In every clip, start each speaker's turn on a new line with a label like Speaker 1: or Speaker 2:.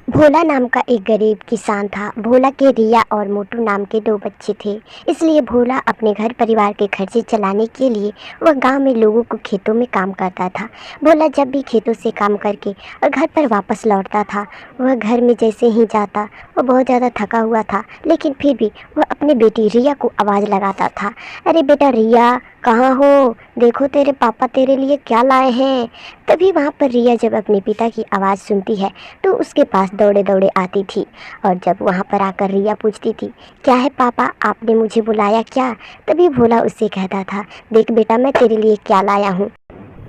Speaker 1: भोला नाम का एक गरीब किसान था। भोला के रिया और मोटू नाम के दो बच्चे थे। इसलिए भोला अपने घर परिवार के खर्चे चलाने के लिए वह गांव में लोगों को खेतों में काम करता था। भोला जब भी खेतों से काम करके और घर पर वापस लौटता था, वह घर में जैसे ही जाता वह बहुत ज़्यादा थका हुआ था, लेकिन फिर भी वह अपनी बेटी रिया को आवाज़ लगाता था, अरे बेटा रिया, कहाँ हो? देखो तेरे पापा तेरे लिए क्या लाए हैं। तभी वहाँ पर रिया जब अपने पिता की आवाज़ सुनती है तो उसके पास दौड़े दौड़े आती थी। और जब वहाँ पर आकर रिया पूछती थी, क्या है पापा, आपने मुझे बुलाया क्या? तभी भोला उससे कहता था, देख बेटा मैं तेरे लिए क्या लाया हूँ।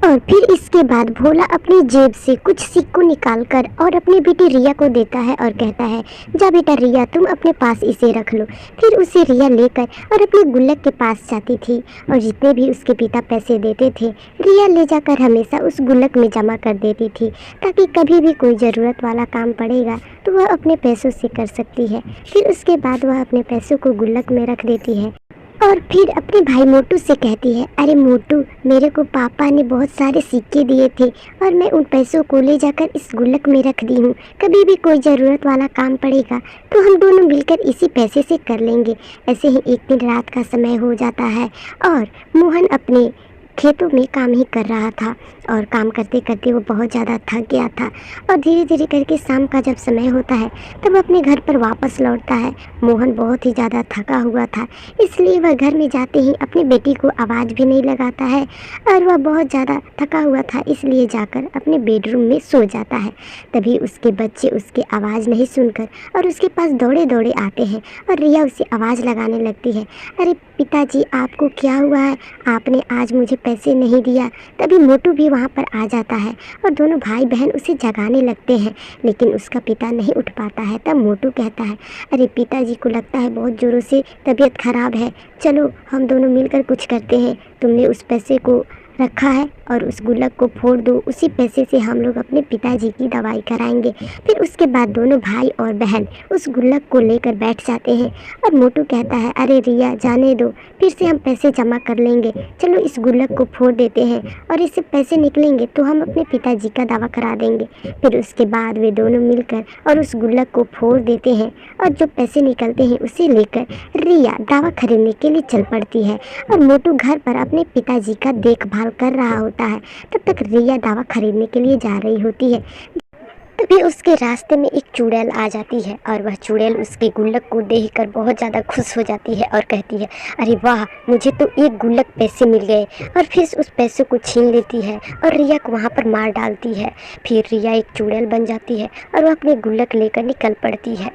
Speaker 1: और फिर इसके बाद भोला अपनी जेब से कुछ सिक्कों निकाल कर और अपनी बेटी रिया को देता है और कहता है, जा बेटा रिया, तुम अपने पास इसे रख लो। फिर उसे रिया लेकर और अपने गुल्लक के पास जाती थी और जितने भी उसके पिता पैसे देते थे रिया ले जाकर हमेशा उस गुल्लक में जमा कर देती थी, ताकि कभी भी कोई ज़रूरत वाला काम पड़ेगा तो वह अपने पैसों से कर सकती है। फिर उसके बाद वह अपने पैसों को गुल्लक में रख देती है और फिर अपने भाई मोटू से कहती है, अरे मोटू, मेरे को पापा ने बहुत सारे सिक्के दिए थे और मैं उन पैसों को ले जाकर इस गुल्लक में रख दी हूँ। कभी भी कोई ज़रूरत वाला काम पड़ेगा तो हम दोनों मिलकर इसी पैसे से कर लेंगे। ऐसे ही एक दिन रात का समय हो जाता है और मोहन अपने खेतों में काम ही कर रहा था और काम करते करते वो बहुत ज़्यादा थक गया था। और धीरे धीरे करके शाम का जब समय होता है तब अपने घर पर वापस लौटता है। मोहन बहुत ही ज़्यादा थका हुआ था, इसलिए वह घर में जाते ही अपनी बेटी को आवाज़ भी नहीं लगाता है और वह बहुत ज़्यादा थका हुआ था, इसलिए जाकर अपने बेडरूम में सो जाता है। तभी उसके बच्चे उसकी आवाज़ नहीं सुनकर और उसके पास दौड़े दौड़े आते हैं और रिया उसे आवाज़ लगाने लगती है, अरे पिताजी, आपको क्या हुआ है? आपने आज मुझे पैसे नहीं दिया। तभी मोटू भी वहाँ पर आ जाता है और दोनों भाई बहन उसे जगाने लगते हैं, लेकिन उसका पिता नहीं उठ पाता है। तब मोटू कहता है, अरे पिताजी को लगता है बहुत ज़ोरों से तबीयत खराब है, चलो हम दोनों मिलकर कुछ करते हैं। तुमने उस पैसे को रखा है और उस गुल्लक को फोड़ दो, उसी पैसे से हम लोग अपने पिताजी की दवाई कराएंगे। फिर उसके बाद दोनों भाई और बहन उस गुल्लक को लेकर बैठ जाते हैं और मोटू कहता है, अरे रिया जाने दो, फिर से हम पैसे जमा कर लेंगे, चलो इस गुल्लक को फोड़ देते हैं और इससे पैसे निकलेंगे तो हम अपने पिताजी का दावा करा देंगे। फिर उसके बाद वे दोनों मिलकर और उस गुल्लक को फोड़ देते हैं और जो पैसे निकलते हैं उसे लेकर रिया दावा खरीदने के लिए चल पड़ती है और मोटू घर पर अपने पिताजी का देखभाल कर रहा होता है। तब तक रिया दावा खरीदने के लिए जा रही होती है। तभी उसके रास्ते में एक चुड़ैल आ जाती है और वह चुड़ैल उसके गुल्लक को देखकर बहुत ज़्यादा खुश हो जाती है और कहती है, अरे वाह, मुझे तो एक गुल्लक पैसे मिल गए। और फिर उस पैसे को छीन लेती है और रिया को वहाँ पर मार डालती है। फिर रिया एक चुड़ैल बन जाती है और वह अपने गुल्लक लेकर निकल पड़ती है।